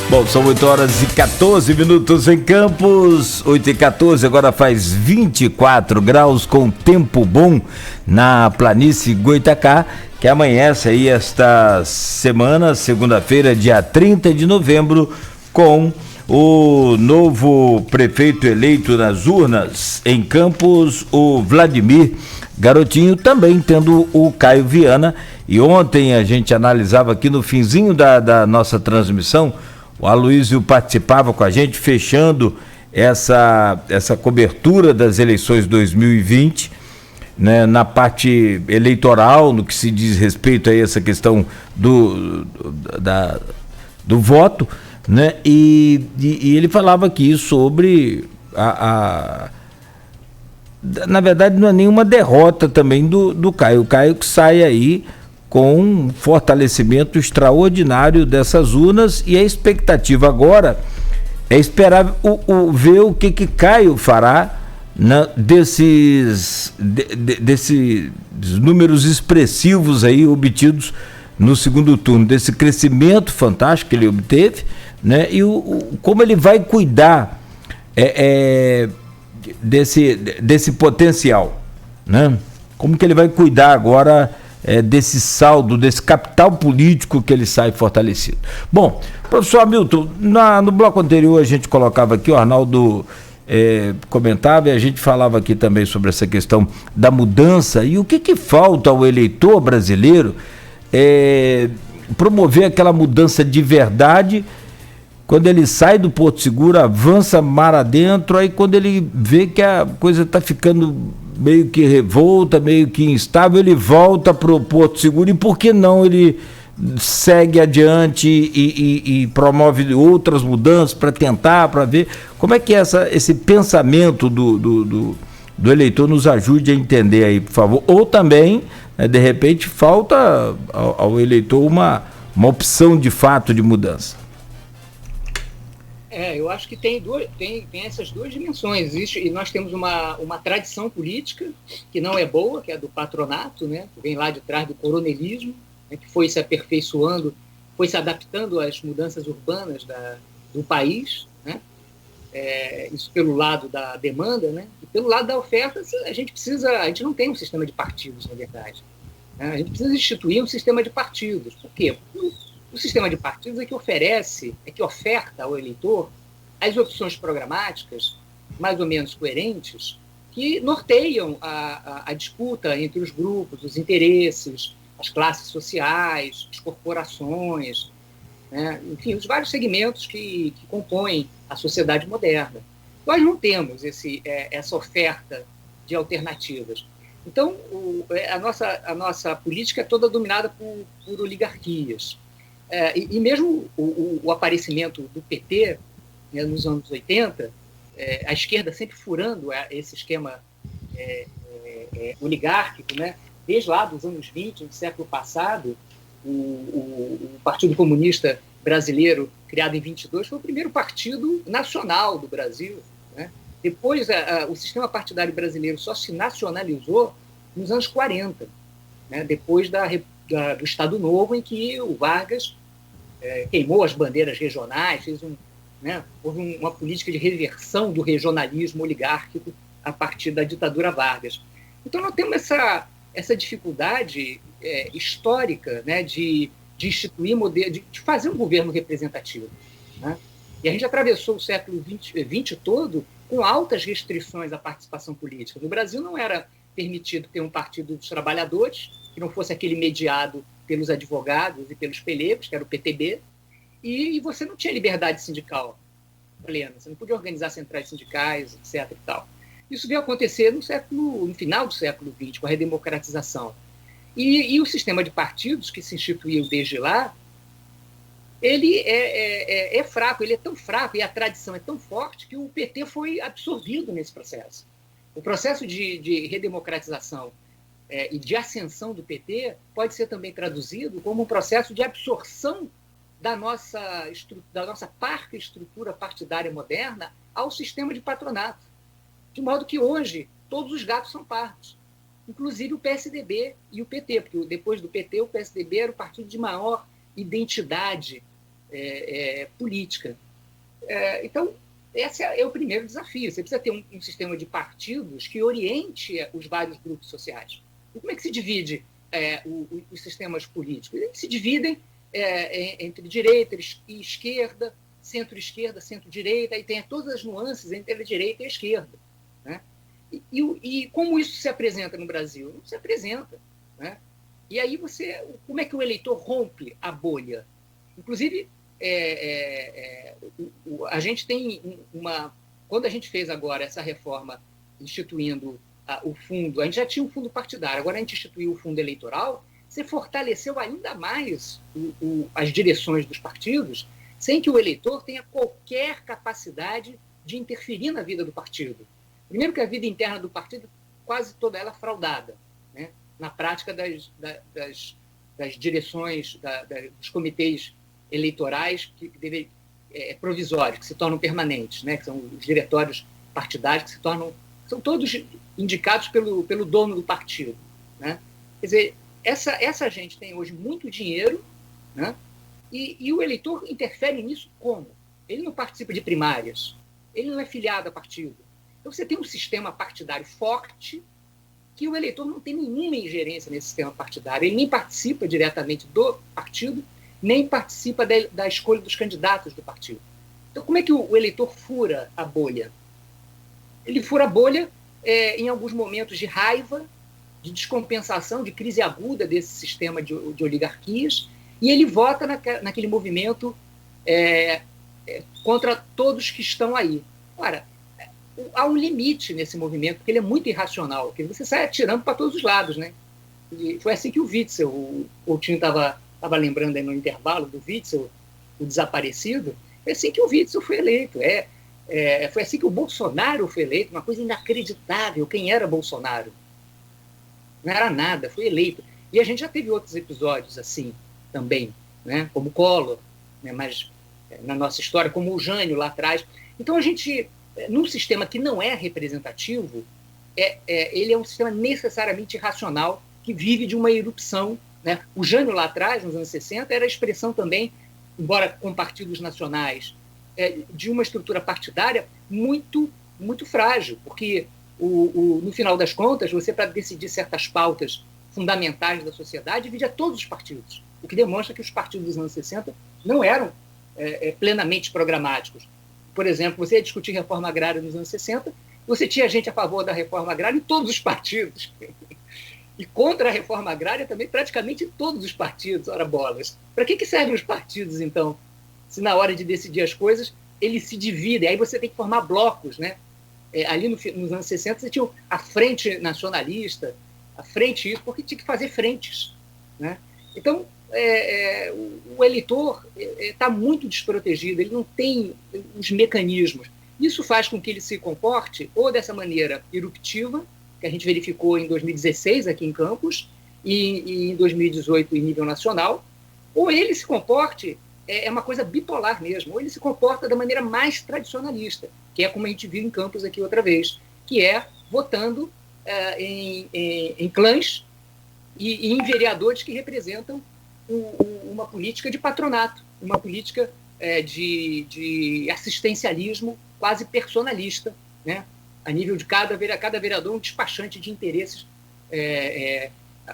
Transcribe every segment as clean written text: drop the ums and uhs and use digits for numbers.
Bom, são 8h14 em Campos, 8h14, agora faz 24 graus com tempo bom na planície Goitacá, que amanhece aí esta semana, segunda-feira, dia 30 de novembro, com o novo prefeito eleito nas urnas em Campos, o Vladimir Garotinho, também tendo o Caio Viana. E ontem a gente analisava aqui no finzinho da nossa transmissão, o Aloysio participava com a gente, fechando essa cobertura das eleições 2020, né, na parte eleitoral, no que se diz respeito a essa questão do voto, né, e ele falava aqui sobre na verdade não é nenhuma derrota também do Caio. O Caio que sai aí com um fortalecimento extraordinário dessas urnas, e a expectativa agora é esperar ver o que Caio fará desses números expressivos aí obtidos no segundo turno, desse crescimento fantástico que ele obteve, né? E como ele vai cuidar desse potencial, né? Como que ele vai cuidar agora desse saldo, desse capital político que ele sai fortalecido. Bom, professor Hamilton, no bloco anterior a gente colocava aqui, o Arnaldo comentava, e a gente falava aqui também sobre essa questão da mudança, e o que falta ao eleitor brasileiro promover aquela mudança de verdade, quando ele sai do Porto Seguro, avança mar adentro, aí quando ele vê que a coisa está ficando meio que revolta, meio que instável, ele volta para o Porto Seguro, e por que não ele segue adiante e promove outras mudanças para tentar, para ver como é que esse pensamento do eleitor nos ajude a entender aí, por favor. Ou também, de repente, falta ao eleitor uma opção de fato de mudança. Eu acho que tem essas duas dimensões. E nós temos uma tradição política que não é boa, que é a do patronato, né, que vem lá de trás do coronelismo, né, que foi se aperfeiçoando, foi se adaptando às mudanças urbanas do país, né? Isso pelo lado da demanda, né? E pelo lado da oferta, a gente não tem um sistema de partidos, na verdade, né? A gente precisa instituir um sistema de partidos. Por quê? O sistema de partidos é que oferta ao eleitor as opções programáticas mais ou menos coerentes que norteiam a disputa entre os grupos, os interesses, as classes sociais, as corporações, né? Enfim, os vários segmentos que compõem a sociedade moderna. Nós não temos essa oferta de alternativas. Então, a nossa política é toda dominada por oligarquias. E mesmo o aparecimento do PT, né, nos anos 80, a esquerda sempre furando esse esquema oligárquico, né? Desde lá dos anos 20 do século passado, o Partido Comunista Brasileiro, criado em 22, foi o primeiro partido nacional do Brasil, né? Depois, o sistema partidário brasileiro só se nacionalizou nos anos 40, né? Depois do Estado Novo, em que o Vargas queimou as bandeiras regionais, houve uma política de reversão do regionalismo oligárquico a partir da ditadura Vargas. Então, nós temos essa dificuldade histórica, né, de instituir modelo, de fazer um governo representativo, né? E a gente atravessou o século XX todo com altas restrições à participação política. No Brasil não era permitido ter um partido dos trabalhadores, que não fosse aquele mediado pelos advogados e pelos pelegos, que era o PTB, e você não tinha liberdade sindical plena, você não podia organizar centrais sindicais, etc. E tal. Isso veio acontecer no final do século XX, com a redemocratização. E o sistema de partidos que se instituiu desde lá, ele é fraco, ele é tão fraco, e a tradição é tão forte, que o PT foi absorvido nesse processo. O processo de redemocratização e de ascensão do PT pode ser também traduzido como um processo de absorção da nossa parca estrutura partidária moderna ao sistema de patronato. De modo que hoje todos os gatos são pardos, inclusive o PSDB e o PT, porque depois do PT o PSDB era o partido de maior identidade política. Então, esse é o primeiro desafio. Você precisa ter um sistema de partidos que oriente os vários grupos sociais. E como é que se divide os sistemas políticos? Eles se dividem entre direita e esquerda, centro-esquerda, centro-direita, e tem todas as nuances entre a direita e a esquerda, né? E como isso se apresenta no Brasil? Não se apresenta, né? E aí como é que o eleitor rompe a bolha? Inclusive, a gente tem quando a gente fez agora essa reforma instituindo o fundo, a gente já tinha um fundo partidário, agora a gente instituiu o fundo eleitoral, você fortaleceu ainda mais as direções dos partidos, sem que o eleitor tenha qualquer capacidade de interferir na vida do partido. Primeiro que a vida interna do partido, quase toda ela fraudada, né? Na prática das direções, dos comitês eleitorais provisórios, que se tornam permanentes, né? Que são os diretórios partidários, que são todos indicados pelo dono do partido, né? Quer dizer, essa gente tem hoje muito dinheiro, né? E o eleitor interfere nisso como? Ele não participa de primárias, ele não é filiado a partido. Então você tem um sistema partidário forte que o eleitor não tem nenhuma ingerência nesse sistema partidário, ele nem participa diretamente do partido, nem participa da escolha dos candidatos do partido. Então como é que o eleitor fura a bolha? Ele fura a bolha em alguns momentos de raiva, de descompensação, de crise aguda desse sistema de oligarquias, e ele vota naquele movimento contra todos que estão aí. Ora, há um limite nesse movimento, porque ele é muito irracional, porque você sai atirando para todos os lados, né? E foi assim que o Witzel, o Coutinho estava lembrando aí no intervalo do Witzel, o desaparecido, foi assim que o Witzel foi eleito, foi assim que o Bolsonaro foi eleito, uma coisa inacreditável. Quem era Bolsonaro? Não era nada, foi eleito. E a gente já teve outros episódios assim também, né? Como o Collor, né? Mas na nossa história, como o Jânio lá atrás. Então a gente, num sistema que não é representativo, ele é um sistema necessariamente irracional que vive de uma erupção, né? O Jânio lá atrás, nos anos 60, era a expressão também, embora com partidos nacionais, de uma estrutura partidária muito, muito frágil, porque no final das contas, você, para decidir certas pautas fundamentais da sociedade, divide a todos os partidos, o que demonstra que os partidos dos anos 60 não eram plenamente programáticos. Por exemplo, você ia discutir reforma agrária nos anos 60, você tinha gente a favor da reforma agrária em todos os partidos. E contra a reforma agrária também praticamente em todos os partidos, ora bolas. Para que servem os partidos, então, se na hora de decidir as coisas eles se dividem? Aí você tem que formar blocos, né? Ali nos anos 60 você tinha a frente nacionalista, a frente isso, porque tinha que fazer frentes, né? Então, o eleitor está muito desprotegido, ele não tem os mecanismos. Isso faz com que ele se comporte ou dessa maneira eruptiva, que a gente verificou em 2016 aqui em Campos, e em 2018 em nível nacional, ou ele se comporte, uma coisa bipolar mesmo, ou ele se comporta da maneira mais tradicionalista, que é como a gente viu em Campos aqui outra vez, que é votando em clãs e em vereadores que representam uma política de patronato, uma política de assistencialismo quase personalista, né? A nível de cada vereador um despachante de interesses,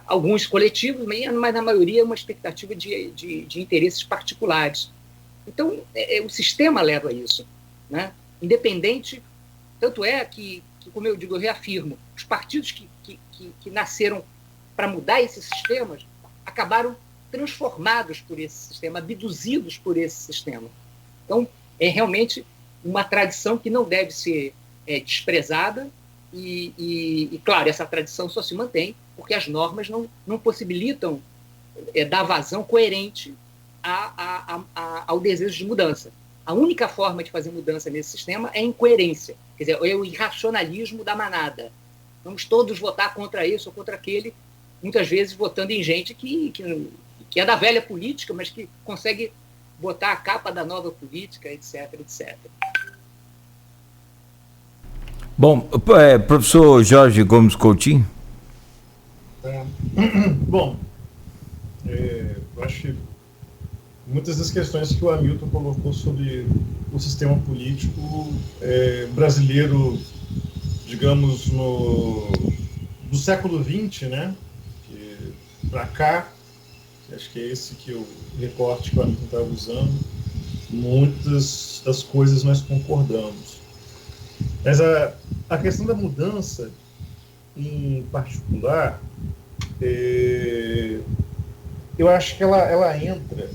alguns coletivos, mas na maioria uma expectativa de interesses particulares. Então, o sistema leva a isso, né? Independente, tanto é que, como eu digo, eu reafirmo, os partidos que nasceram para mudar esses sistemas acabaram transformados por esse sistema, abduzidos por esse sistema. Então, é realmente uma tradição que não deve ser desprezada e, claro, essa tradição só se mantém porque as normas não possibilitam dar vazão coerente ao desejo de mudança. A única forma de fazer mudança nesse sistema é a incoerência, quer dizer, é o irracionalismo da manada. Vamos todos votar contra esse ou contra aquele, muitas vezes votando em gente que é da velha política, mas que consegue botar a capa da nova política, etc, etc. Bom, professor Jorge Gomes Coutinho. Bom, eu acho que muitas das questões que o Hamilton colocou sobre o sistema político brasileiro, digamos, do século XX, né? Para cá, acho que é esse que o recorte que o Hamilton estava usando, muitas das coisas nós concordamos. Mas a questão da mudança, em particular, eu acho que ela entra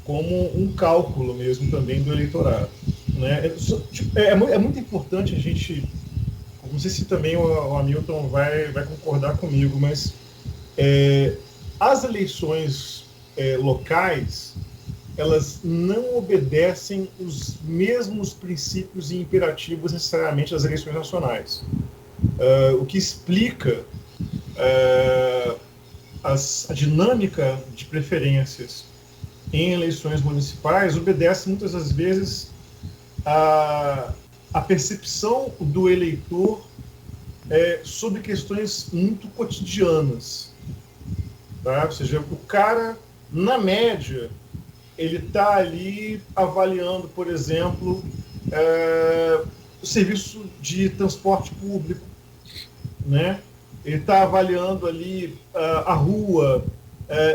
como um cálculo mesmo também do eleitorado, né? É muito importante a gente, não sei se também o Hamilton vai concordar comigo, mas as eleições locais, elas não obedecem os mesmos princípios e imperativos necessariamente das eleições nacionais. O que explica a dinâmica de preferências em eleições municipais obedece muitas das vezes a percepção do eleitor sobre questões muito cotidianas. Tá? Ou seja, o cara, na média, ele está ali avaliando, por exemplo, o serviço de transporte público, né? Ele está avaliando ali a rua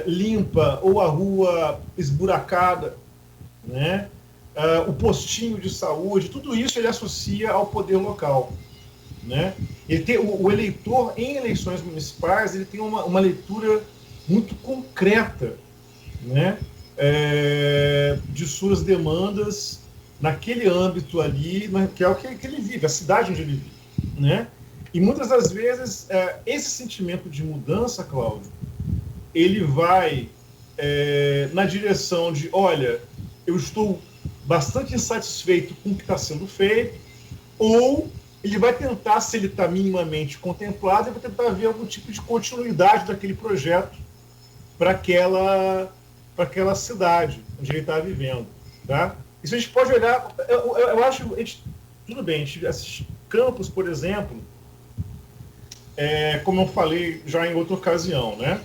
limpa ou a rua esburacada, né? O postinho de saúde, tudo isso ele associa ao poder local, né? O eleitor, em eleições municipais, ele tem uma leitura muito concreta, né? De suas demandas naquele âmbito ali, que é o que ele vive, a cidade onde ele vive, né? E muitas das vezes esse sentimento de mudança, Cláudio, ele vai na direção de, olha, eu estou bastante insatisfeito com o que está sendo feito, ou ele vai tentar, se ele está minimamente contemplado, ele vai tentar ver algum tipo de continuidade daquele projeto para aquela cidade onde ele está vivendo, tá? Isso a gente pode olhar, eu acho, tudo bem, a gente assiste Campos, por exemplo, como eu falei já em outra ocasião, né?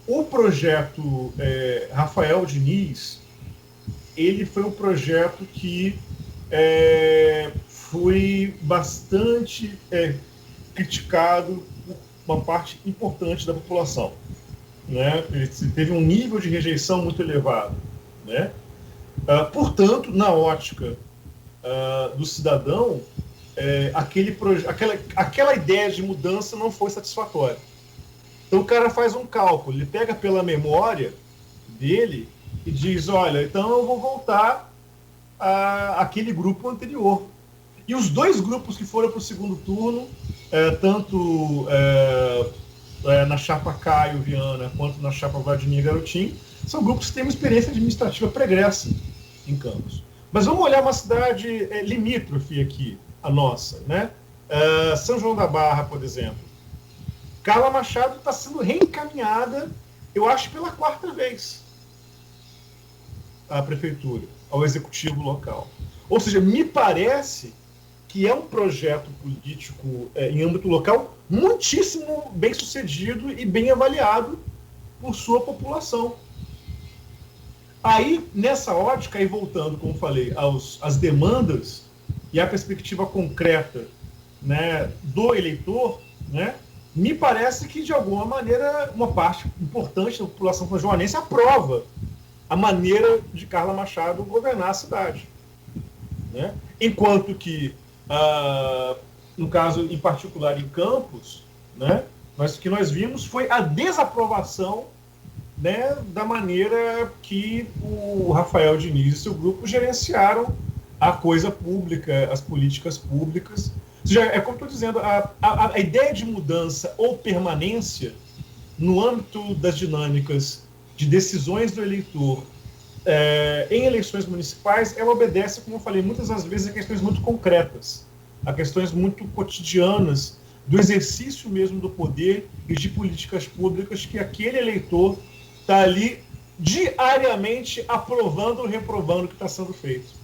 O projeto Rafael Diniz, ele foi um projeto que foi bastante criticado por uma parte importante da população, né? Ele teve um nível de rejeição muito elevado, né? Portanto, na ótica do cidadão, aquela ideia de mudança não foi satisfatória. Então o cara faz um cálculo, ele pega pela memória dele e diz, olha, então eu vou voltar àquele grupo anterior. E os dois grupos que foram para o segundo turno, tanto na chapa Caio Viana quanto na chapa Vladimir Garotinho, são grupos que têm uma experiência administrativa pregressa em Campos. Mas vamos olhar uma cidade limítrofe aqui, a nossa, né? São João da Barra, por exemplo. Carla Machado está sendo reencaminhada, eu acho, pela 4ª vez à prefeitura, ao executivo local. Ou seja, me parece que é um projeto político em âmbito local muitíssimo bem sucedido e bem avaliado por sua população. Aí, nessa ótica, aí voltando, como falei, às demandas e à perspectiva concreta, né, do eleitor, né, me parece que, de alguma maneira, uma parte importante da população sanjoanense aprova a maneira de Carla Machado governar a cidade, né? Enquanto que, no caso em particular em Campos, né, o que nós vimos foi a desaprovação, né, da maneira que o Rafael Diniz e seu grupo gerenciaram a coisa pública, as políticas públicas. Ou seja, é como estou dizendo, a ideia de mudança ou permanência no âmbito das dinâmicas de decisões do eleitor em eleições municipais, ela obedece, como eu falei, muitas das vezes a questões muito concretas, a questões muito cotidianas do exercício mesmo do poder e de políticas públicas que aquele eleitor está ali diariamente aprovando ou reprovando o que está sendo feito.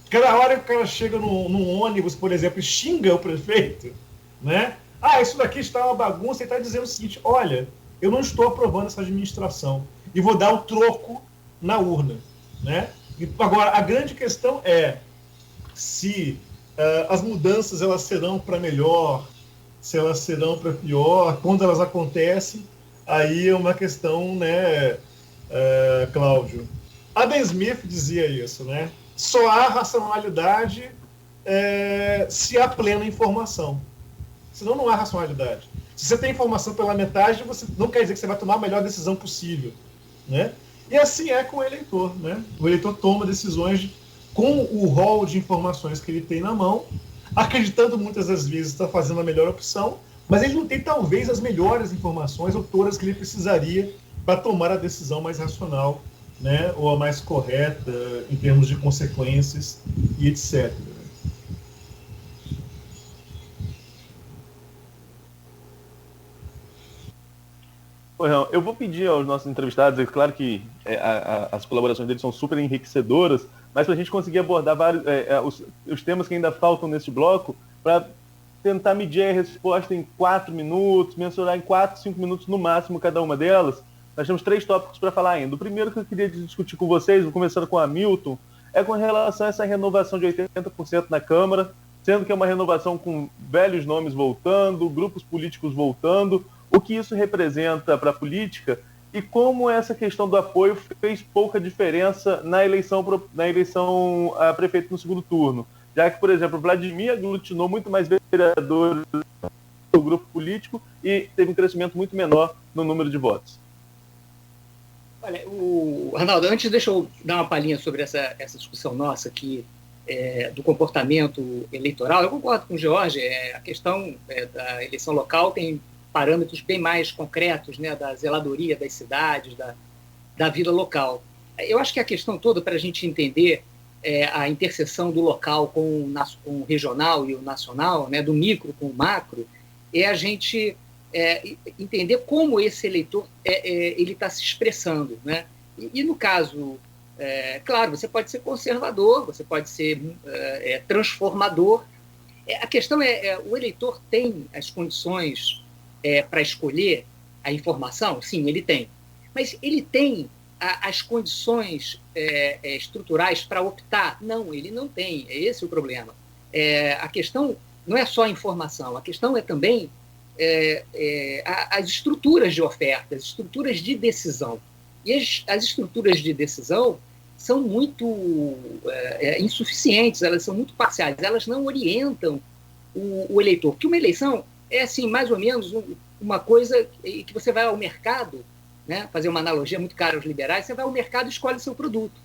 Cada hora que o cara chega num ônibus, por exemplo, e xinga o prefeito, né? Isso daqui está uma bagunça, e está dizendo o seguinte, olha, eu não estou aprovando essa administração. e vou dar o troco na urna, né? Agora, a grande questão é se as mudanças elas serão para melhor, se elas serão para pior, quando elas acontecem, aí é uma questão, né, Cláudio? Adam Smith dizia isso, né? Só há racionalidade se há plena informação. Senão não há racionalidade. Se você tem informação pela metade, você não quer dizer que você vai tomar a melhor decisão possível, né? E assim é com o eleitor, né? O eleitor toma decisões com o rol de informações que ele tem na mão, acreditando muitas das vezes estar fazendo a melhor opção, mas ele não tem talvez as melhores informações ou todas que ele precisaria para tomar a decisão mais racional, né? Ou a mais correta em termos de consequências e etc. Eu vou pedir aos nossos entrevistados, é claro que as colaborações deles são super enriquecedoras, mas para a gente conseguir abordar os temas que ainda faltam nesse bloco, para tentar medir a resposta em 4 minutos, mensurar em 4, 5 minutos no máximo cada uma delas, nós temos 3 tópicos para falar ainda. O primeiro que eu queria discutir com vocês, vou começando com a Hamilton, é com relação a essa renovação de 80% na Câmara, sendo que é uma renovação com velhos nomes voltando, grupos políticos voltando, o que isso representa para a política e como essa questão do apoio fez pouca diferença na eleição a prefeito no segundo turno, já que, por exemplo, Vladimir aglutinou muito mais vereadores do grupo político e teve um crescimento muito menor no número de votos. Olha, Arnaldo, antes deixa eu dar uma palhinha sobre essa discussão nossa aqui do comportamento eleitoral. Eu concordo com o Jorge, a questão da eleição local tem parâmetros bem mais concretos, né, da zeladoria das cidades, da vida local. Eu acho que a questão toda, para a gente entender a interseção do local com o regional e o nacional, né, do micro com o macro, é a gente entender como esse eleitor ele está se expressando, né? E no caso, claro, você pode ser conservador, você pode ser transformador. A questão o eleitor tem as condições para escolher a informação? Sim, ele tem. Mas ele tem as condições estruturais para optar? Não, ele não tem. É esse o problema. A questão não é só a informação, a questão é também as estruturas de oferta, as estruturas de decisão. E as estruturas de decisão são muito insuficientes, elas são muito parciais, elas não orientam o eleitor. Porque uma eleição é, assim, mais ou menos uma coisa que você vai ao mercado, né, fazer uma analogia muito cara aos liberais, você vai ao mercado e escolhe seu produto,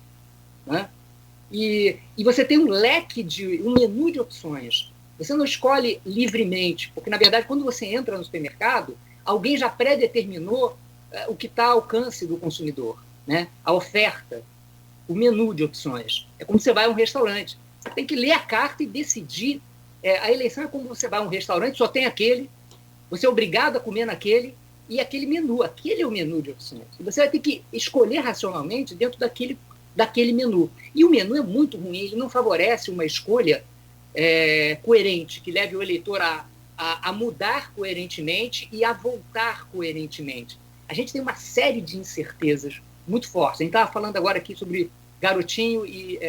né? E você tem um menu de opções. Você não escolhe livremente, porque, na verdade, quando você entra no supermercado, alguém já pré-determinou o que está ao alcance do consumidor, né? A oferta, o menu de opções. É como você vai a um restaurante. Você tem que ler a carta e decidir. A eleição é como você vai a um restaurante, só tem aquele, você é obrigado a comer naquele, e aquele menu, aquele é o menu de opções. E você vai ter que escolher racionalmente dentro daquele menu. E o menu é muito ruim, ele não favorece uma escolha coerente, que leve o eleitor a mudar coerentemente e a voltar coerentemente. A gente tem uma série de incertezas muito fortes. A gente estava falando agora aqui sobre Garotinho, e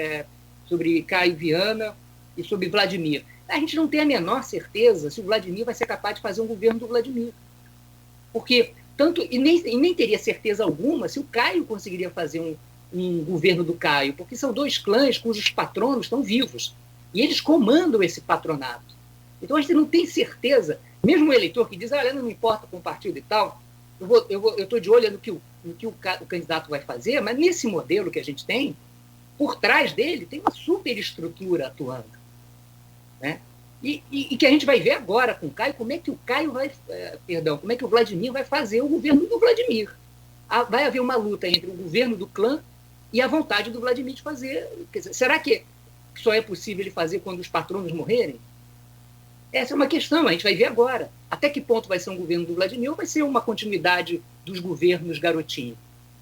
sobre Caio Viana e sobre Vladimir. A gente não tem a menor certeza se o Vladimir vai ser capaz de fazer um governo do Vladimir. Porque nem teria certeza alguma se o Caio conseguiria fazer um governo do Caio, porque são 2 clãs cujos patronos estão vivos. E eles comandam esse patronato. Então a gente não tem certeza, mesmo o eleitor que diz, não me importa com o partido e tal, eu estou de olho no que o candidato vai fazer, mas nesse modelo que a gente tem, por trás dele tem uma superestrutura atuando, né? E que a gente vai ver agora com o Caio, como é que o Vladimir vai fazer o governo do Vladimir. Vai haver uma luta entre o governo do clã e a vontade do Vladimir de fazer. Quer dizer, será que só é possível ele fazer quando os patronos morrerem? Essa é uma questão, a gente vai ver agora. Até que ponto vai ser um governo do Vladimir ou vai ser uma continuidade dos governos Garotinho,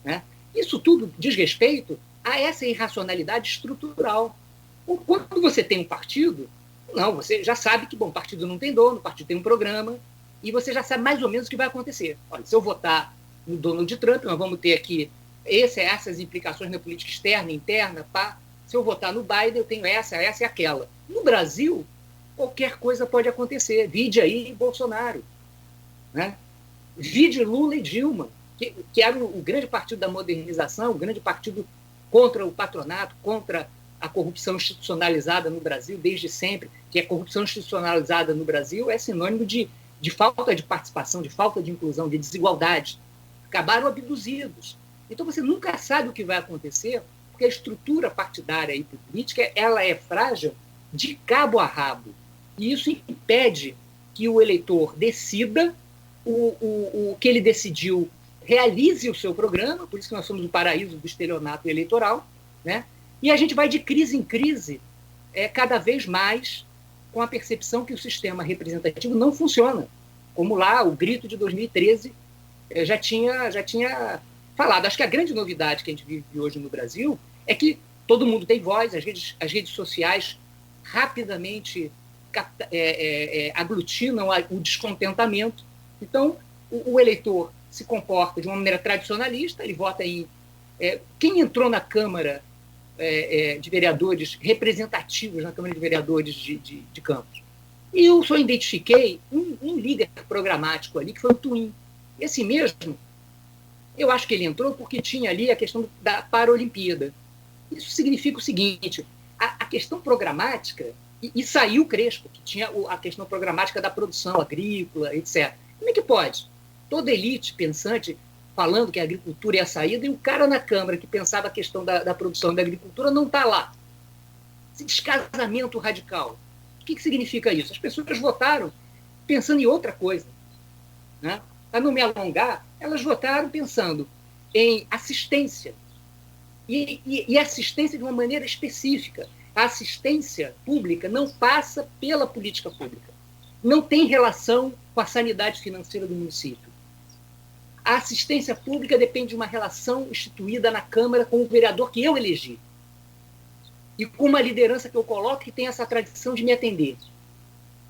né? Isso tudo diz respeito a essa irracionalidade estrutural. Quando você tem um partido, você já sabe que, o partido não tem dono, o partido tem um programa, e você já sabe mais ou menos o que vai acontecer. Olha, se eu votar no Donald Trump, nós vamos ter aqui essas implicações na política externa, interna, pá. Se eu votar no Biden, eu tenho essa e aquela. No Brasil, qualquer coisa pode acontecer. Vide aí Bolsonaro, né? Vide Lula e Dilma, que era o grande partido da modernização, o grande partido contra o patronato, contra a corrupção institucionalizada no Brasil, desde sempre, que a corrupção institucionalizada no Brasil é sinônimo de falta de participação, de falta de inclusão, de desigualdade. Acabaram abduzidos. Então você nunca sabe o que vai acontecer, porque a estrutura partidária e política ela é frágil de cabo a rabo. E isso impede que o eleitor decida o que ele decidiu, realize o seu programa, por isso que nós somos o paraíso do estelionato eleitoral, né? E a gente vai de crise em crise, cada vez mais com a percepção que o sistema representativo não funciona. Como lá, o grito de 2013 já tinha falado. Acho que a grande novidade que a gente vive hoje no Brasil é que todo mundo tem voz, as redes sociais rapidamente aglutinam o descontentamento. Então, o eleitor se comporta de uma maneira tradicionalista, ele vota em... quem entrou na Câmara de Vereadores, representativos na Câmara de Vereadores de Campos? E eu só identifiquei um líder programático ali, que foi o Twin. Esse mesmo, eu acho que ele entrou porque tinha ali a questão da Paralimpíada. Isso significa o seguinte, a questão programática, e saiu o Crespo, que tinha a questão programática da produção agrícola, etc. Como é que pode? Toda elite pensante falando que a agricultura é a saída, e o cara na Câmara que pensava a questão da produção da agricultura não está lá. Esse descasamento radical. O que significa isso? As pessoas votaram pensando em outra coisa, né? Para não me alongar, elas votaram pensando em assistência. E assistência de uma maneira específica. A assistência pública não passa pela política pública. Não tem relação com a sanidade financeira do município. A assistência pública depende de uma relação instituída na Câmara com o vereador que eu elegi. E com uma liderança que eu coloco que tem essa tradição de me atender.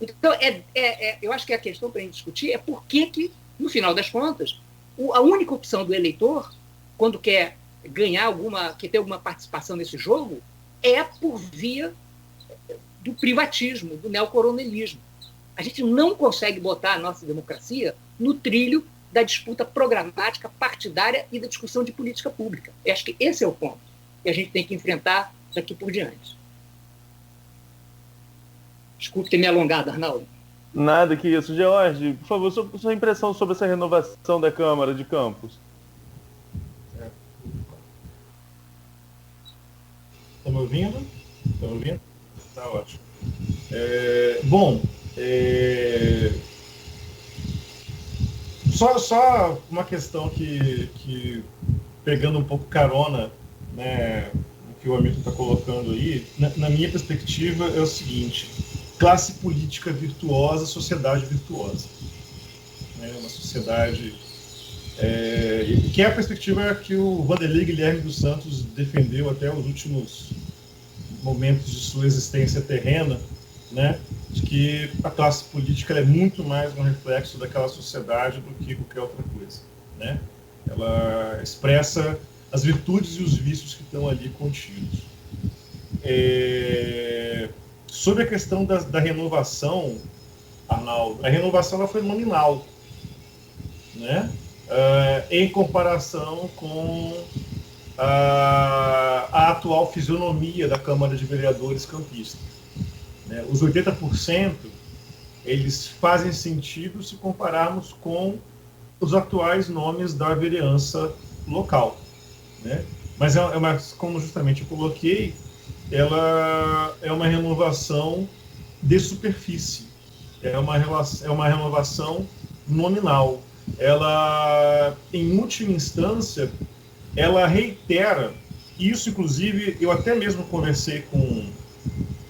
Então, eu acho que a questão para a gente discutir é por que, no final das contas, a única opção do eleitor, quando quer ganhar quer ter alguma participação nesse jogo, é por via do privatismo, do neocoronelismo. A gente não consegue botar a nossa democracia no trilho da disputa programática, partidária e da discussão de política pública. Eu acho que esse é o ponto que a gente tem que enfrentar daqui por diante. Desculpe ter me alongado, Arnaldo. Nada que isso. George, por favor, sua impressão sobre essa renovação da Câmara de Campos. Estão me ouvindo? Tá ótimo. Só uma questão que pegando um pouco carona, né, o que o Hamilton está colocando aí, na minha perspectiva é o seguinte: classe política virtuosa, sociedade virtuosa. Uma sociedade... que é a perspectiva que o Vanderlei Guilherme dos Santos defendeu até os últimos momentos de sua existência terrena, né, de que a classe política é muito mais um reflexo daquela sociedade do que qualquer outra coisa, né? Ela expressa as virtudes e os vícios que estão ali contidos. Sobre a questão da renovação, Arnaldo, a renovação ela foi nominal, né? Em comparação com a atual fisionomia da Câmara de Vereadores campista. Os 80% eles fazem sentido se compararmos com os atuais nomes da vereança local, né? Mas como justamente eu coloquei, ela é uma renovação de superfície, é uma renovação nominal. Ela, em última instância, ela reitera, isso inclusive eu até mesmo conversei com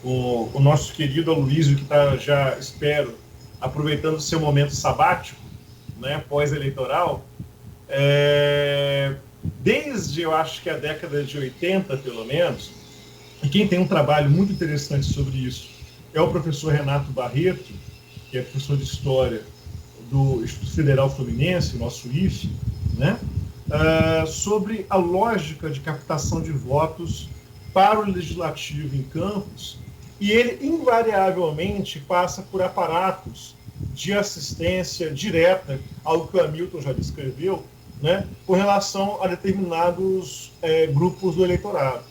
o nosso querido Aloysio, que está já, espero, aproveitando o seu momento sabático, né, pós-eleitoral, desde, eu acho que a década de 80, pelo menos, e quem tem um trabalho muito interessante sobre isso é o professor Renato Barreto, que é professor de História do Instituto Federal Fluminense, nosso IFE, né? sobre a lógica de captação de votos para o legislativo em Campos, e ele invariavelmente passa por aparatos de assistência direta ao que o Hamilton já descreveu, né, com relação a determinados grupos do eleitorado,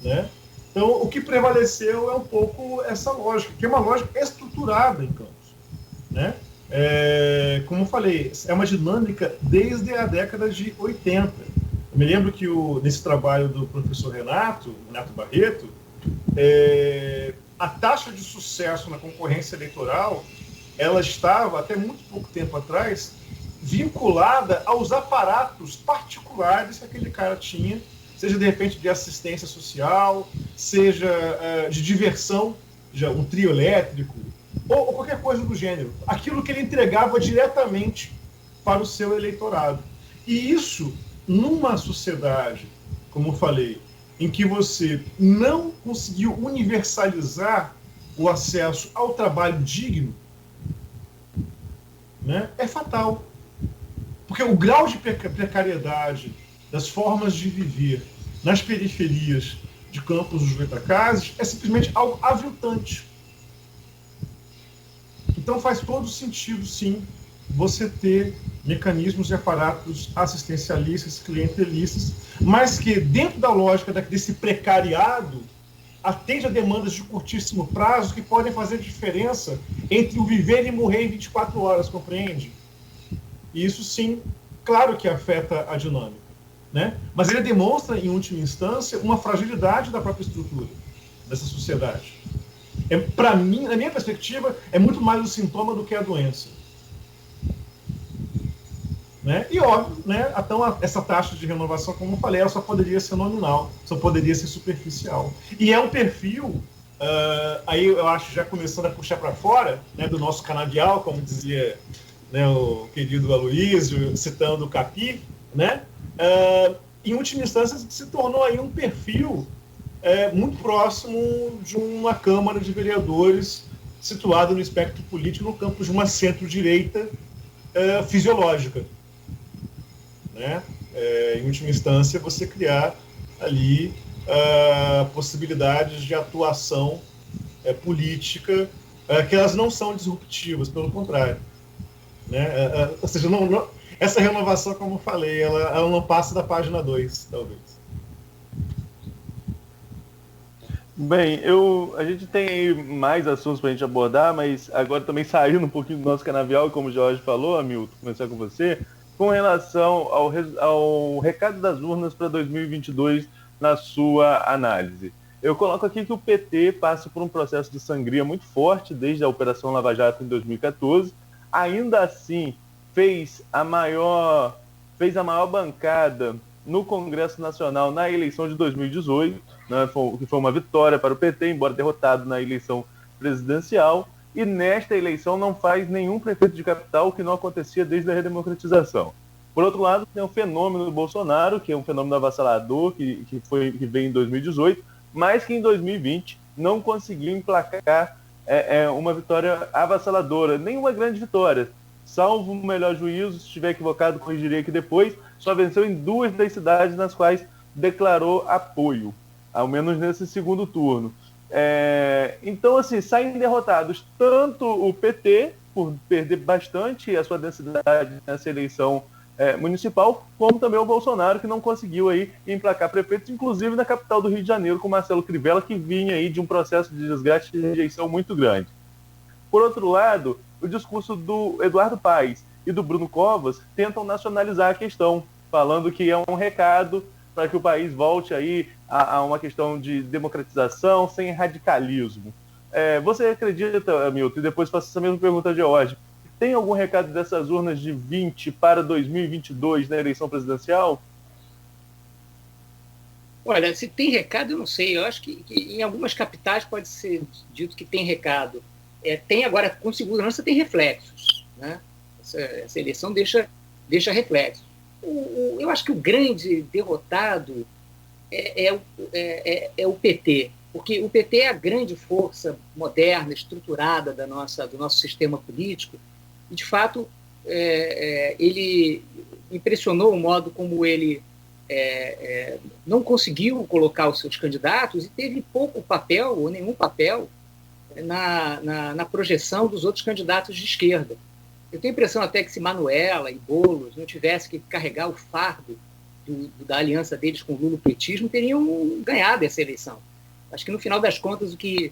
né? Então, o que prevaleceu é um pouco essa lógica, que é uma lógica estruturada em Campos, né? Como eu falei, é uma dinâmica desde a década de 80. Eu me lembro que nesse trabalho do professor Renato Barreto, a taxa de sucesso na concorrência eleitoral, ela estava, até muito pouco tempo atrás, vinculada aos aparatos particulares que aquele cara tinha, seja de repente de assistência social, seja de diversão, um trio elétrico, ou qualquer coisa do gênero. Aquilo que ele entregava diretamente para o seu eleitorado. E isso, numa sociedade, como eu falei, em que você não conseguiu universalizar o acesso ao trabalho digno, né, é fatal. Porque o grau de precariedade das formas de viver nas periferias de Campos dos Goytacazes é simplesmente algo aviltante. Então faz todo sentido, sim, você ter mecanismos e aparatos assistencialistas, clientelistas, mas que, dentro da lógica desse precariado, atende a demandas de curtíssimo prazo que podem fazer diferença entre o viver e morrer em 24 horas, compreende? E isso, sim, claro que afeta a dinâmica, né? Mas ele demonstra, em última instância, uma fragilidade da própria estrutura dessa sociedade. Para mim, na minha perspectiva, é muito mais o sintoma do que a doença. Né? E óbvio, né? Então, essa taxa de renovação, como eu falei, ela só poderia ser nominal, só poderia ser superficial. E é um perfil, aí eu acho, já começando a puxar para fora, né, do nosso canavial, como dizia, né, o querido Aloysio, citando o Capi, né? Em última instância, se tornou aí um perfil muito próximo de uma Câmara de Vereadores situada no espectro político, no campo de uma centro-direita fisiológica. Né? Em última instância, você criar ali possibilidades de atuação política que elas não são disruptivas, pelo contrário. Né? Ou seja, essa renovação, como eu falei, ela não passa da página 2, talvez. Bem, a gente tem aí mais assuntos para a gente abordar, mas agora também saindo um pouquinho do nosso canavial, como o Jorge falou, Hamilton, começar com você, com relação ao recado das urnas para 2022 na sua análise. Eu coloco aqui que o PT passa por um processo de sangria muito forte desde a Operação Lava Jato em 2014, ainda assim fez a maior bancada no Congresso Nacional na eleição de 2018, né, que foi uma vitória para o PT, embora derrotado na eleição presidencial, e nesta eleição não faz nenhum prefeito de capital, que não acontecia desde a redemocratização. Por outro lado, tem o fenômeno do Bolsonaro, que é um fenômeno avassalador, que veio em 2018, mas que em 2020 não conseguiu emplacar uma vitória avassaladora, nenhuma grande vitória. Salvo o melhor juízo, se estiver equivocado, corrigiria aqui depois, só venceu em 2 das cidades nas quais declarou apoio, ao menos nesse segundo turno. Então, assim, saem derrotados tanto o PT, por perder bastante a sua densidade nessa eleição municipal, como também o Bolsonaro, que não conseguiu aí emplacar prefeitos, inclusive na capital do Rio de Janeiro, com Marcelo Crivella, que vinha aí de um processo de desgaste e rejeição muito grande. Por outro lado, o discurso do Eduardo Paes e do Bruno Covas tentam nacionalizar a questão, falando que é um recado para que o país volte aí a uma questão de democratização sem radicalismo. Você acredita, Hamilton, e depois faço essa mesma pergunta a George, tem algum recado dessas urnas de 20 para 2022 na eleição presidencial? Olha, se tem recado, eu não sei. Eu acho que em algumas capitais pode ser dito que tem recado. Tem agora, com segurança, tem reflexos. Né? Essa eleição deixa reflexos. Eu acho que o grande derrotado é o PT, porque o PT é a grande força moderna, estruturada do nosso sistema político, e, de fato, ele impressionou o modo como ele não conseguiu colocar os seus candidatos e teve pouco papel, ou nenhum papel, na projeção dos outros candidatos de esquerda. Eu tenho a impressão até que se Manuela e Boulos não tivessem que carregar o fardo da aliança deles com o lulopetismo, teriam ganhado essa eleição. Acho que, no final das contas, o que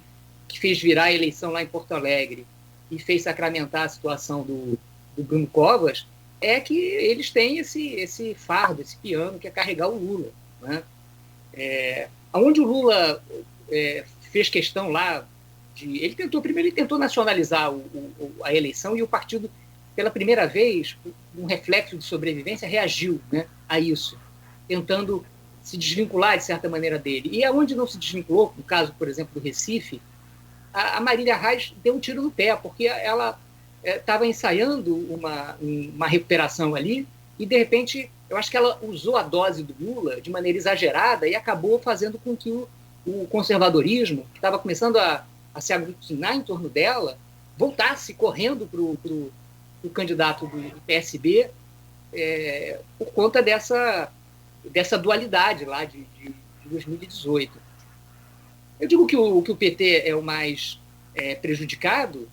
fez virar a eleição lá em Porto Alegre e fez sacramentar a situação do Bruno Covas é que eles têm esse fardo, esse piano, que é carregar o Lula. Né? Onde o Lula fez questão lá ele tentou nacionalizar a eleição, e o partido, pela primeira vez, um reflexo de sobrevivência, reagiu, né, a isso, tentando se desvincular, de certa maneira, dele. E aonde não se desvinculou, no caso, por exemplo, do Recife, a Marília Reis deu um tiro no pé, porque ela estava ensaiando uma recuperação ali, e, de repente, eu acho que ela usou a dose do Lula de maneira exagerada e acabou fazendo com que o conservadorismo, que estava começando a se aglutinar em torno dela, voltasse correndo para o candidato do PSB, por conta dessa dualidade lá de 2018. Eu digo que o PT é o mais prejudicado,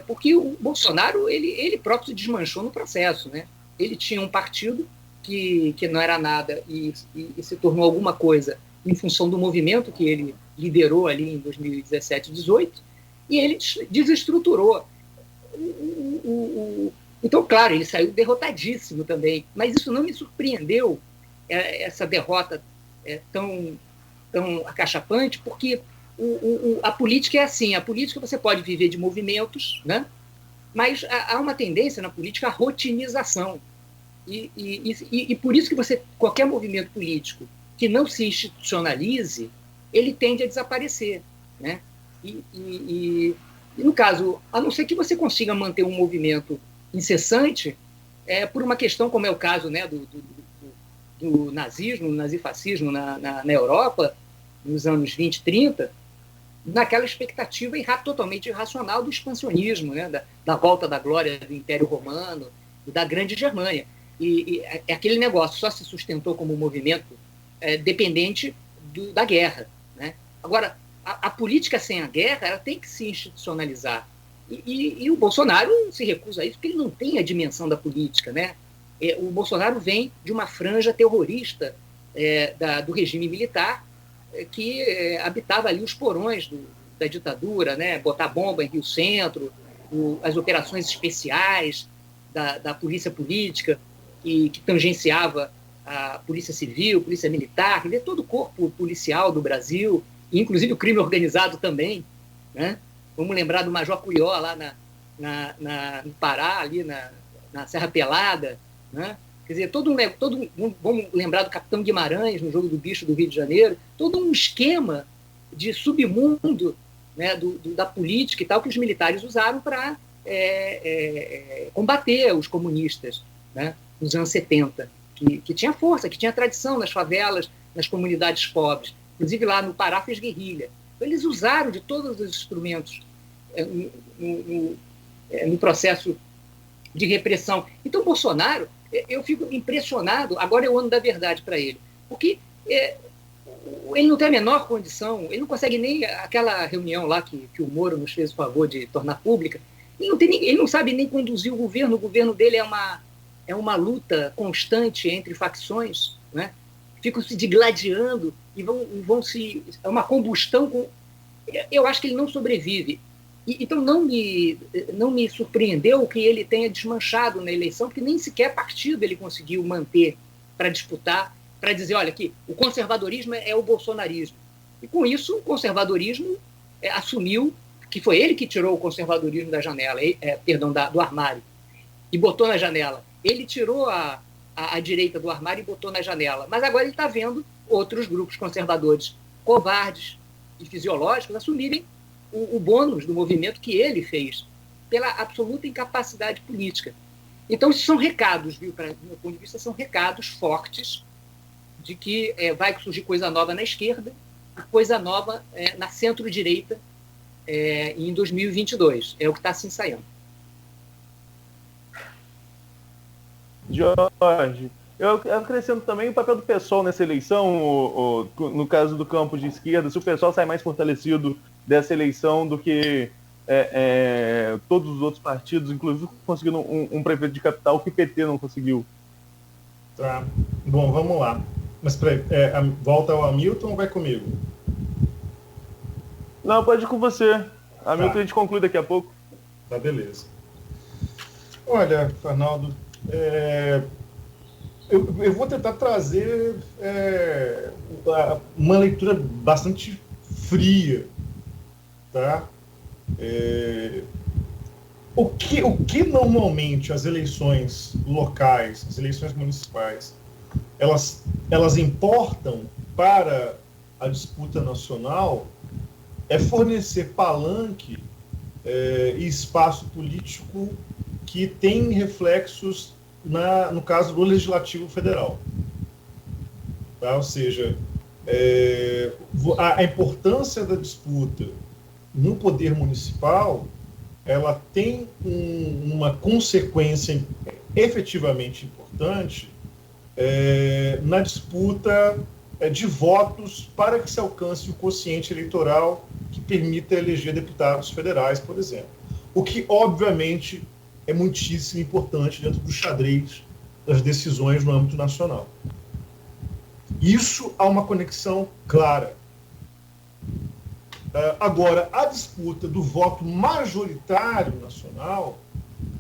porque o Bolsonaro ele próprio se desmanchou no processo. Né? Ele tinha um partido que não era nada e se tornou alguma coisa em função do movimento que ele liderou ali em 2017 e 2018, e ele desestruturou. Então, claro, ele saiu derrotadíssimo também, mas isso não me surpreendeu, essa derrota tão acachapante, porque a política é assim, a política você pode viver de movimentos, né? Mas há uma tendência na política à rotinização, e por isso que qualquer movimento político que não se institucionalize, ele tende a desaparecer. Né? E no caso, a não ser que você consiga manter um movimento incessante, por uma questão como é o caso, né, do nazismo, do nazifascismo na Europa, nos anos 20, 30, naquela expectativa totalmente irracional do expansionismo, né, da volta da glória do Império Romano e da Grande Germânia. E aquele negócio só se sustentou como um movimento dependente da guerra. Né? Agora, a política sem a guerra ela tem que se institucionalizar. E o Bolsonaro se recusa a isso porque ele não tem a dimensão da política. Né? O Bolsonaro vem de uma franja terrorista do regime militar que habitava ali os porões da ditadura, né? Botar bomba em Rio Centro, as operações especiais da polícia política, que tangenciava a polícia civil, polícia militar, todo o corpo policial do Brasil, inclusive o crime organizado também. Né? Vamos lembrar do Major Curió lá no Pará, ali na Serra Pelada. Né? Quer dizer, vamos lembrar do Capitão Guimarães no Jogo do Bicho do Rio de Janeiro, todo um esquema de submundo, né, da política e tal, que os militares usaram para combater os comunistas, né, nos anos 70. Que tinha força, que tinha tradição nas favelas, nas comunidades pobres. Inclusive lá no Pará fez guerrilha. Então, eles usaram de todos os instrumentos no processo de repressão. Então, Bolsonaro, eu fico impressionado, agora é o ano da verdade para ele, porque ele não tem a menor condição, ele não consegue nem aquela reunião lá que o Moro nos fez o favor de tornar pública, ele não sabe nem conduzir o governo dele é uma luta constante entre facções, né? Ficam se digladiando e vão se... É uma combustão. Eu acho que ele não sobrevive. Então não me surpreendeu que ele tenha desmanchado na eleição, porque nem sequer partido ele conseguiu manter para disputar, para dizer, olha, aqui, o conservadorismo é o bolsonarismo. E com isso, o conservadorismo assumiu que foi ele que tirou o conservadorismo da janela, do armário, e botou na janela. Ele tirou a direita do armário e botou na janela. Mas agora ele está vendo outros grupos conservadores covardes e fisiológicos assumirem o bônus do movimento que ele fez, pela absoluta incapacidade política. Então, isso são recados, viu? Do meu ponto de vista, são recados fortes de que vai surgir coisa nova na esquerda e coisa nova na centro-direita em 2022. É o que está se ensaiando. Jorge, eu acrescento também o papel do PSOL nessa eleição, no caso do campo de esquerda, se o PSOL sai mais fortalecido dessa eleição do que todos os outros partidos, inclusive conseguindo um prefeito de capital que o PT não conseguiu. Tá. Bom, vamos lá. Mas peraí, volta ao Hamilton ou vai comigo? Não, pode ir com você. Hamilton, a gente conclui daqui a pouco. Tá, beleza. Olha, Arnaldo, eu vou tentar trazer uma leitura bastante fria, tá? O que normalmente as eleições locais, as eleições municipais, elas importam para a disputa nacional é fornecer palanque e espaço político que tem reflexos no caso do Legislativo Federal. Tá? Ou seja, a importância da disputa no poder municipal, ela tem uma consequência efetivamente importante na disputa de votos para que se alcance o quociente eleitoral que permita eleger deputados federais, por exemplo. O que, obviamente, é muitíssimo importante dentro do xadrez das decisões no âmbito nacional. Isso há uma conexão clara. Agora, a disputa do voto majoritário nacional,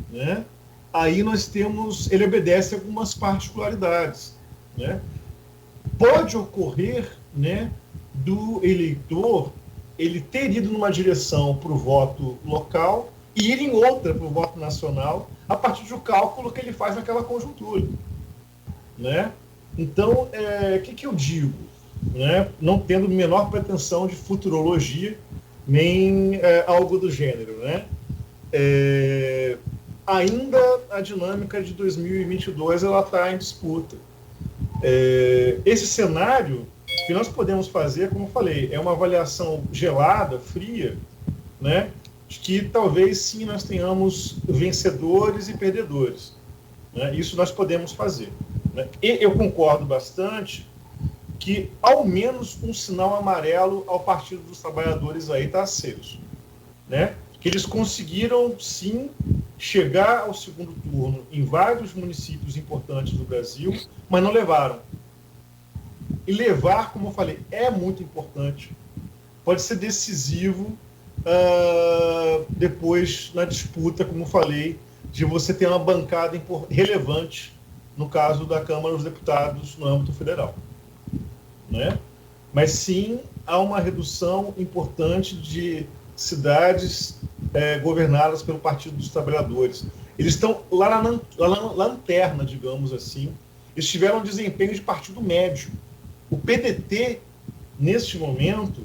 né, aí nós temos, ele obedece a algumas particularidades, né? Pode ocorrer, né, do eleitor ele ter ido numa direção para o voto local e ir em outra para o voto nacional a partir do cálculo que ele faz naquela conjuntura, né? Então, o que eu digo? Né? Não tendo menor pretensão de futurologia, nem algo do gênero, né? Ainda a dinâmica de 2022 ela está em disputa. Esse cenário que nós podemos fazer, como eu falei, é uma avaliação gelada, fria, né? De que talvez sim nós tenhamos vencedores e perdedores, né? Isso nós podemos fazer, né? E eu concordo bastante que ao menos um sinal amarelo ao Partido dos Trabalhadores aí está aceso, né? Que eles conseguiram, sim, chegar ao segundo turno em vários municípios importantes do Brasil, mas não levaram. E levar, como eu falei, é muito importante. Pode ser decisivo depois na disputa, como eu falei, de você ter uma bancada relevante no caso da Câmara dos Deputados no âmbito federal. Né? Mas sim, há uma redução importante de cidades governadas pelo Partido dos Trabalhadores. Eles estão lá na lanterna, digamos assim. Eles tiveram um desempenho de partido médio. O PDT, neste momento,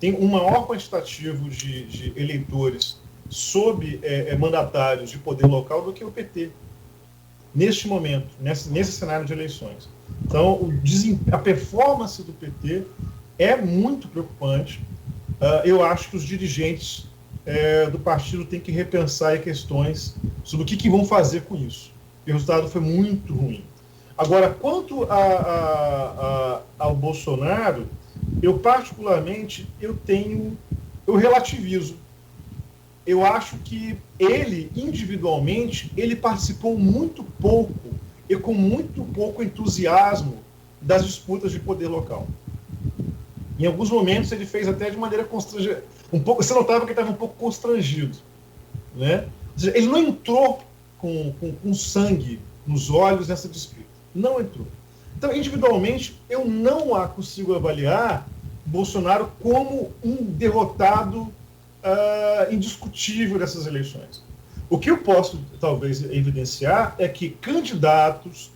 tem um maior quantitativo de eleitores sob mandatários de poder local do que o PT. Neste momento, nesse cenário de eleições. Então, a performance do PT é muito preocupante. Eu acho que os dirigentes do partido têm que repensar questões sobre o que vão fazer com isso. O resultado foi muito ruim. Agora, quanto ao Bolsonaro, eu particularmente, eu relativizo. Eu acho que ele, individualmente, ele participou muito pouco e com muito pouco entusiasmo das disputas de poder local. Em alguns momentos ele fez até de maneira constrangida. Você notava que ele estava um pouco constrangido, né? Ou seja, ele não entrou com sangue nos olhos nessa disputa. Não entrou. Então, individualmente, eu não consigo avaliar Bolsonaro como um derrotado indiscutível dessas eleições. O que eu posso, talvez, evidenciar é que candidatos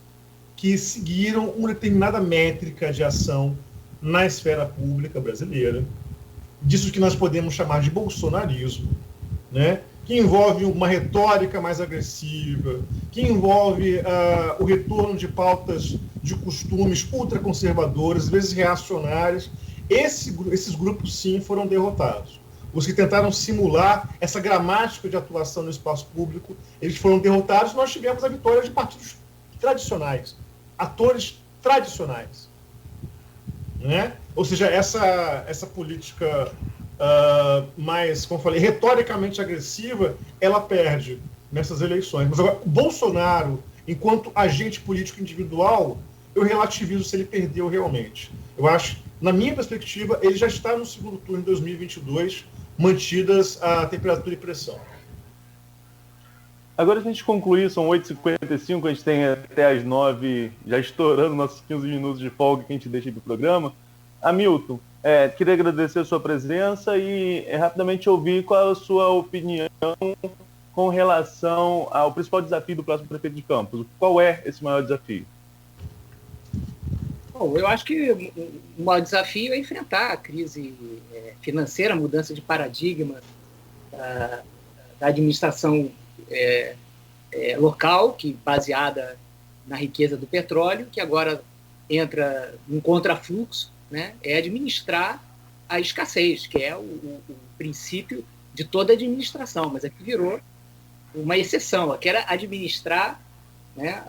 que seguiram uma determinada métrica de ação na esfera pública brasileira, disso que nós podemos chamar de bolsonarismo, né? Que envolve uma retórica mais agressiva, que envolve o retorno de pautas de costumes ultraconservadores, às vezes reacionários. Esses grupos, sim, foram derrotados. Os que tentaram simular essa gramática de atuação no espaço público, eles foram derrotados. Nós tivemos a vitória de partidos tradicionais, atores tradicionais, né? Ou seja, essa política mais, como eu falei, retoricamente agressiva, ela perde nessas eleições. Mas agora, o Bolsonaro, enquanto agente político individual, eu relativizo se ele perdeu realmente. Eu acho, na minha perspectiva, ele já está no segundo turno de 2022, mantidas a temperatura e pressão. Agora, se a gente concluir, são 8h55, a gente tem até as 9, já estourando nossos 15 minutos de folga que a gente deixa aí pro programa. Hamilton, queria agradecer a sua presença e rapidamente ouvir qual a sua opinião com relação ao principal desafio do próximo prefeito de Campos. Qual é esse maior desafio? Bom, eu acho que o maior desafio é enfrentar a crise financeira, a mudança de paradigma da administração local, que baseada na riqueza do petróleo, que agora entra num contrafluxo, né? É administrar a escassez, que é o princípio de toda administração, mas aqui virou uma exceção. Aqui era administrar, né,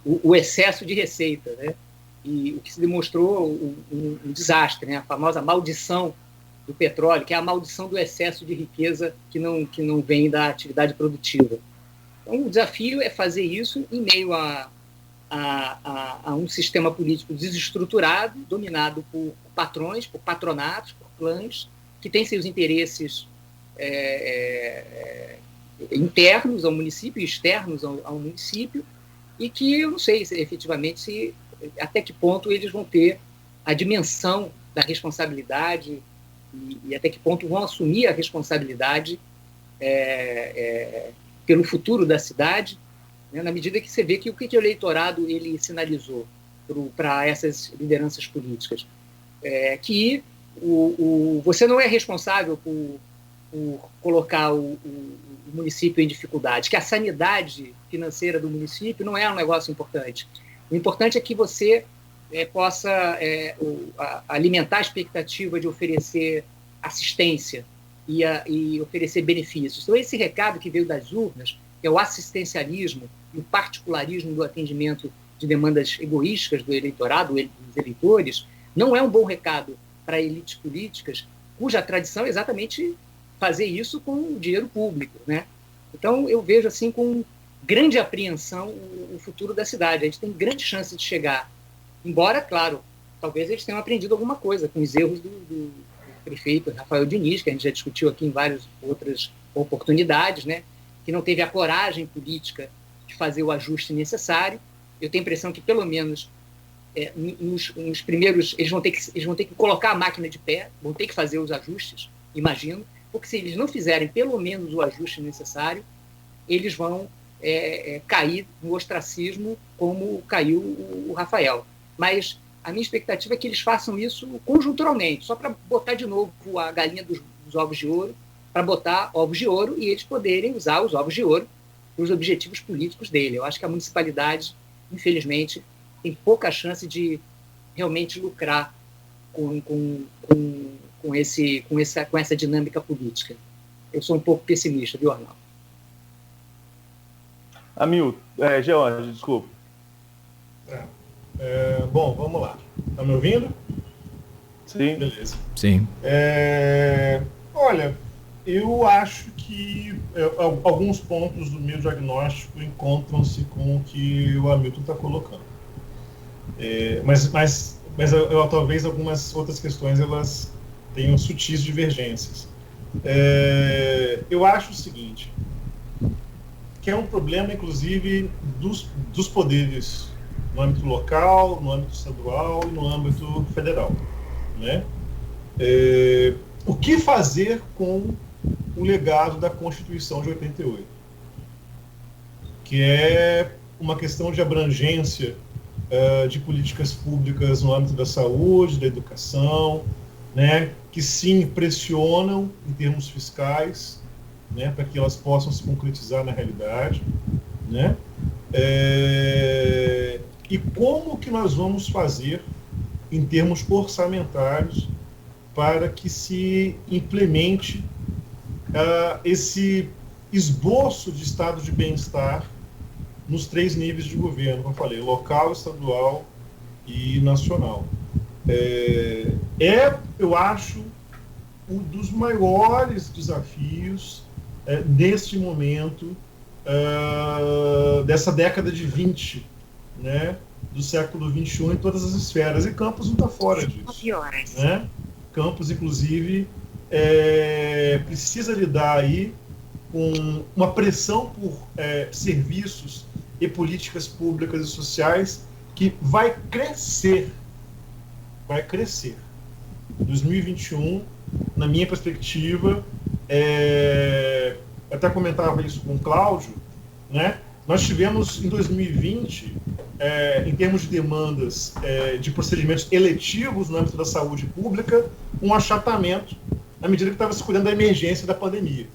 o excesso de receita, né? E o que se demonstrou um desastre, né? A famosa maldição do petróleo, que é a maldição do excesso de riqueza que não vem da atividade produtiva. Então, o desafio é fazer isso em meio a um sistema político desestruturado, dominado por patrões, por patronatos, por clãs, que têm seus interesses internos ao município e externos ao município, e que eu não sei efetivamente até que ponto eles vão ter a dimensão da responsabilidade e até que ponto vão assumir a responsabilidade pelo futuro da cidade, né, na medida que você vê que o que o eleitorado ele sinalizou para essas lideranças políticas. Que você não é responsável por colocar o município em dificuldade, que a sanidade financeira do município não é um negócio importante. O importante é que você possa alimentar a expectativa de oferecer assistência e oferecer benefícios. Então, esse recado que veio das urnas, que é o assistencialismo e o particularismo do atendimento de demandas egoísticas do eleitorado, dos eleitores, não é um bom recado para elites políticas, cuja tradição é exatamente fazer isso com o dinheiro público, né? Então, eu vejo assim com grande apreensão o futuro da cidade. A gente tem grande chance de chegar, embora, claro, talvez eles tenham aprendido alguma coisa com os erros do prefeito Rafael Diniz, que a gente já discutiu aqui em várias outras oportunidades, né? Que não teve a coragem política de fazer o ajuste necessário. Eu tenho a impressão que, pelo menos, nos primeiros, eles vão ter que colocar a máquina de pé, vão ter que fazer os ajustes, imagino, porque se eles não fizerem pelo menos o ajuste necessário, eles vão cair no ostracismo como caiu o Rafael. Mas a minha expectativa é que eles façam isso conjunturalmente, só para botar de novo a galinha dos ovos de ouro, para botar ovos de ouro e eles poderem usar os ovos de ouro para os objetivos políticos dele. Eu acho que a municipalidade, infelizmente, tem pouca chance de realmente lucrar com essa dinâmica política. Eu sou um pouco pessimista, viu, Arnaldo? Hamilton, George, desculpa. Bom, vamos lá. Tá me ouvindo? Sim. Beleza. Sim. Olha, eu acho que alguns pontos do meu diagnóstico encontram-se com o que o Hamilton está colocando. Mas talvez algumas outras questões elas tenham sutis divergências. Eu acho o seguinte, que é um problema, inclusive, dos poderes no âmbito local, no âmbito estadual e no âmbito federal, né? O que fazer com o legado da Constituição de 88? Que é uma questão de abrangência de políticas públicas no âmbito da saúde, da educação, né? Que sim pressionam em termos fiscais, né? Para que elas possam se concretizar na realidade, né? E como que nós vamos fazer em termos orçamentários para que se implemente esse esboço de estado de bem-estar nos 3 níveis de governo, como eu falei, local, estadual e nacional. Eu acho, um dos maiores desafios neste momento dessa década de 20, né, do século XXI em todas as esferas. E Campos não está fora disso. Né? Campos, inclusive, precisa lidar aí com uma pressão por serviços e políticas públicas e sociais que vai crescer. 2021, na minha perspectiva, até comentava isso com o Cláudio, né? Nós tivemos em 2020, em termos de demandas de procedimentos eletivos no âmbito da saúde pública, um achatamento à medida que estava se cuidando da emergência da pandemia.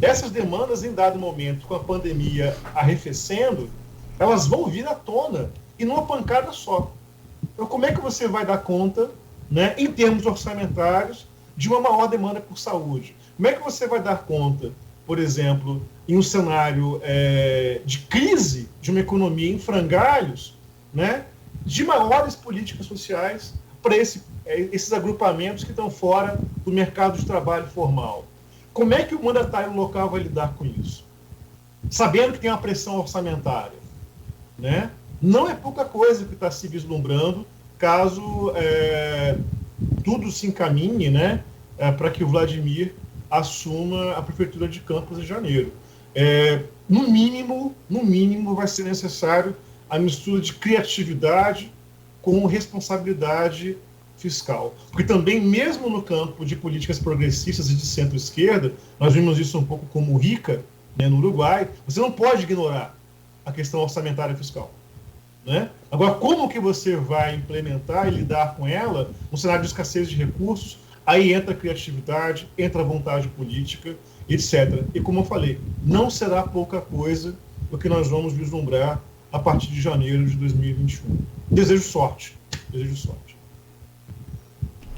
Essas demandas, em dado momento, com a pandemia arrefecendo, elas vão vir à tona e numa pancada só. Então, como é que você vai dar conta, né, em termos orçamentários, de uma maior demanda por saúde? Como é que você vai dar conta, por exemplo, em um cenário de crise de uma economia em frangalhos, né, de maiores políticas sociais para esses agrupamentos que estão fora do mercado de trabalho formal? Como é que o mandatário local vai lidar com isso? Sabendo que tem uma pressão orçamentária, né? Não é pouca coisa que está se vislumbrando caso tudo se encaminhe, né, para que o Vladimir assuma a prefeitura de Campos em janeiro. No mínimo, vai ser necessário a mistura de criatividade com responsabilidade fiscal. Porque também, mesmo no campo de políticas progressistas e de centro-esquerda, nós vimos isso um pouco como o RICA, né, no Uruguai, você não pode ignorar a questão orçamentária fiscal. Né? Agora, como que você vai implementar e lidar com ela num cenário de escassez de recursos? Aí entra a criatividade, entra a vontade política, etc. E como eu falei, não será pouca coisa o que nós vamos vislumbrar a partir de janeiro de 2021. Desejo sorte. Muito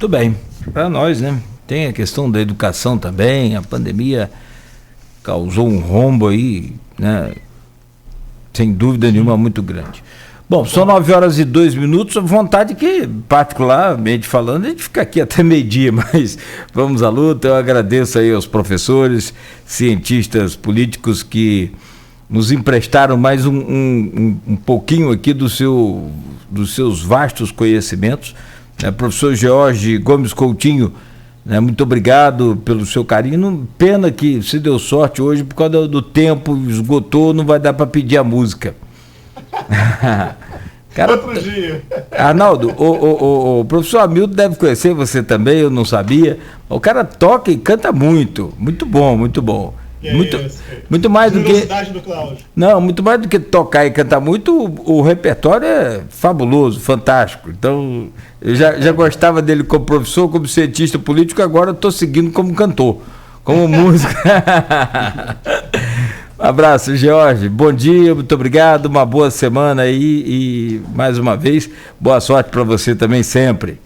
bem. Para nós, né? Tem a questão da educação também. A pandemia causou um rombo aí, né? Sem dúvida nenhuma, muito grande. Bom, são 9h02. Vontade que, particularmente falando, a gente fica aqui até meio-dia, mas vamos à luta. Eu agradeço aí aos professores, cientistas políticos que nos emprestaram mais um pouquinho aqui dos seus vastos conhecimentos. Professor George Gomes Coutinho, né, muito obrigado pelo seu carinho. Pena que se deu sorte hoje, por causa do tempo, esgotou, não vai dar para pedir a música. Cara, outro dia. Arnaldo, o professor Hamilton deve conhecer você também, eu não sabia. O cara toca e canta muito. Muito bom. Muito mais do que. Do Cláudio. Não, muito mais do que tocar e cantar muito, o repertório é fabuloso, fantástico. Então, eu já gostava dele como professor, como cientista político, agora estou seguindo como cantor, como músico. Um abraço, Jorge. Bom dia, muito obrigado. Uma boa semana aí e, mais uma vez, boa sorte para você também sempre.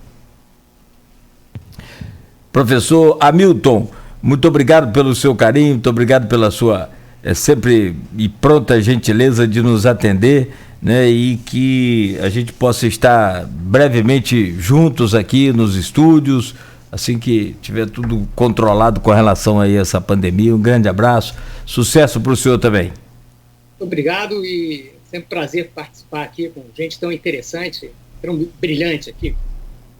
Professor Hamilton, muito obrigado pelo seu carinho, muito obrigado pela sua sempre e pronta gentileza de nos atender, né? E que a gente possa estar brevemente juntos aqui nos estúdios, assim que tiver tudo controlado com relação aí a essa pandemia. Um grande abraço, sucesso para o senhor também. Muito obrigado e sempre um prazer participar aqui com gente tão interessante, tão brilhante aqui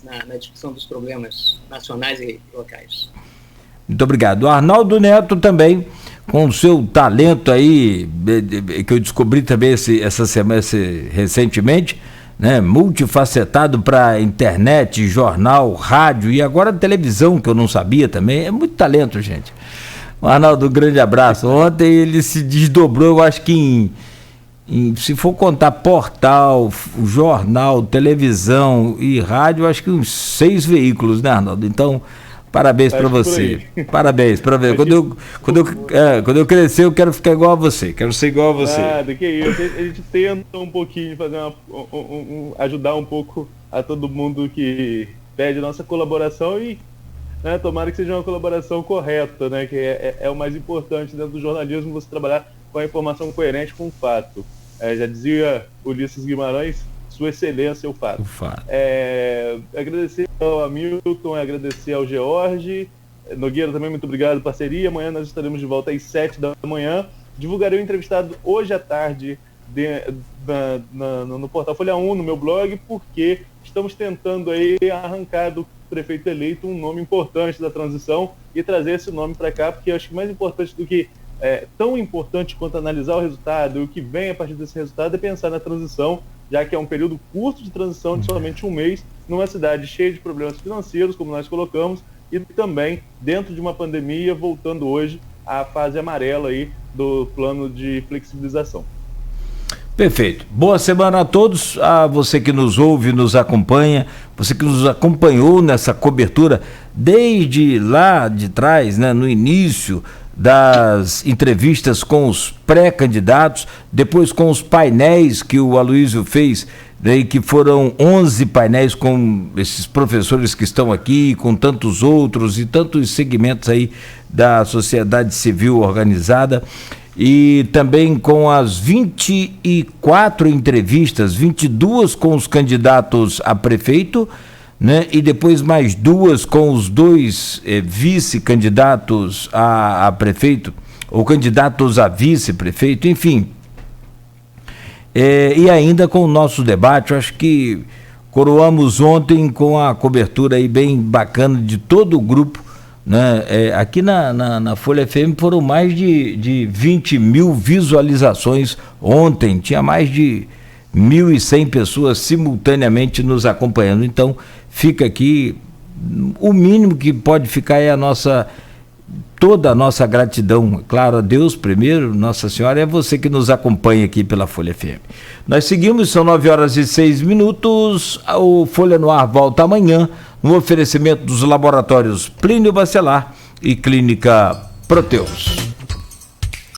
na discussão dos problemas nacionais e locais. Muito obrigado. O Arnaldo Neto também, com o seu talento aí, que eu descobri também essa semana, recentemente, né, multifacetado para internet, jornal, rádio e agora televisão, que eu não sabia também. É muito talento, gente. O Arnaldo, um grande abraço. Ontem ele se desdobrou, eu acho que se for contar portal, jornal, televisão e rádio, acho que uns 6 veículos, né, Arnaldo? Então, parabéns para você. Parabéns. Quando eu crescer, eu quero ficar igual a você. Quero ser igual a você. Nada, que isso. A gente tenta um pouquinho fazer ajudar um pouco a todo mundo que pede nossa colaboração e, né, tomara que seja uma colaboração correta, né? Que é o mais importante dentro do jornalismo, você trabalhar com a informação coerente com o fato. Já dizia Ulisses Guimarães, Sua Excelência, o fato. Agradecer ao Hamilton, agradecer ao George. Nogueira também, muito obrigado, parceria. Amanhã nós estaremos de volta às 7 da manhã. Divulgarei o entrevistado hoje à tarde no portal Folha 1, no meu blog, porque estamos tentando aí arrancar do prefeito eleito um nome importante da transição e trazer esse nome para cá, porque eu acho que mais importante do que tão importante quanto analisar o resultado e o que vem a partir desse resultado é pensar na transição, já que é um período curto de transição de somente um mês, numa cidade cheia de problemas financeiros, como nós colocamos, e também dentro de uma pandemia, voltando hoje à fase amarela aí do plano de flexibilização. Perfeito. Boa semana a todos, a você que nos ouve, nos acompanha, você que nos acompanhou nessa cobertura desde lá de trás, né, no início das entrevistas com os pré-candidatos, depois com os painéis que o Aloysio fez, daí que foram 11 painéis com esses professores que estão aqui, com tantos outros e tantos segmentos aí da sociedade civil organizada, e também com as 24 entrevistas, 22 com os candidatos a prefeito, né, e depois mais 2 com os 2 vice-candidatos a prefeito, ou candidatos a vice-prefeito, enfim. E ainda com o nosso debate, eu acho que coroamos ontem com a cobertura aí bem bacana de todo o grupo, né? Aqui na Folha FM foram mais de 20 mil visualizações ontem, tinha mais de 1.100 pessoas simultaneamente nos acompanhando, então fica aqui, o mínimo que pode ficar é toda a nossa gratidão, claro, a Deus primeiro, Nossa Senhora, é você que nos acompanha aqui pela Folha FM. Nós seguimos, são 9h06, o Folha no Ar volta amanhã, no oferecimento dos laboratórios Plínio Bacelar e Clínica Proteus.